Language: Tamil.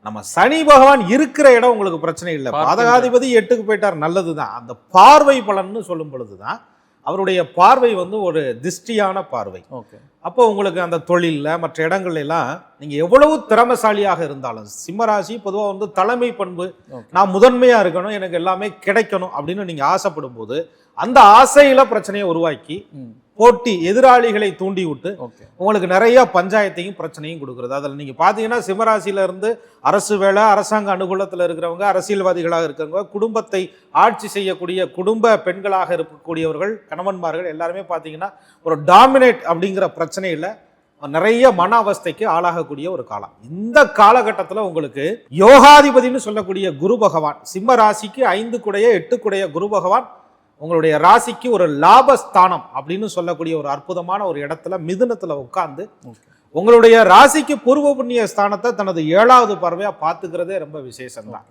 நம்ம சனி பகவான் இருக்கிற இடம் உங்களுக்கு பிரச்சனை இல்லை. பாதகாதிபதி 8க்கு போயிட்டார், நல்லதுதான். அந்த பார்வை பலன்னு சொல்லும் பொழுதுதான் அவருடைய பார்வை ஒரு திஷ்டியான பார்வை. அப்போ உங்களுக்கு அந்த தொழில்ல மற்ற இடங்கள்ல எல்லாம் நீங்க எவ்வளவு திறமைசாலியாக இருந்தாலும், சிம்மராசி பொதுவாக தலைமை பண்பு, நான் முதன்மையா இருக்கணும், எனக்கு எல்லாமே கிடைக்கணும் அப்படின்னு நீங்க ஆசைப்படும் போது அந்த ஆசையில பிரச்சனையை உருவாக்கி போட்டி எதிராளிகளை தூண்டி விட்டு உங்களுக்கு நிறைய பஞ்சாயத்தையும் பிரச்சனையும் கொடுக்குறது. அதில் நீங்க பாத்தீங்கன்னா சிம்மராசியில இருந்து அரசு வேலை, அரசாங்க அனுகூலத்தில் இருக்கிறவங்க, அரசியல்வாதிகளாக இருக்கிறவங்க, குடும்பத்தை ஆட்சி செய்யக்கூடிய குடும்ப பெண்களாக இருக்கக்கூடியவர்கள், கணவன்மார்கள் எல்லாருமே பாத்தீங்கன்னா ஒரு டாமினேட் அப்படிங்கிற பிரச்சனையில நிறைய மன அவஸ்தைக்கு ஆளாகக்கூடிய ஒரு காலம். இந்த காலகட்டத்தில் உங்களுக்கு யோகாதிபதினு சொல்லக்கூடிய குரு பகவான், சிம்ம ராசிக்கு 5 குடைய 8 குடைய குரு பகவான் உங்களுடைய ராசிக்கு ஒரு லாபஸ்தானம் அப்படின்னு சொல்லக்கூடிய ஒரு அற்புதமான ஒரு இடத்துல மிதுனத்துல உட்கார்ந்து உங்களுடைய ராசிக்கு பூர்வ புண்ணிய ஸ்தானத்தை தனது 7வது பார்வையா பார்த்துக்கிறதே ரொம்ப விசேஷம் தான்.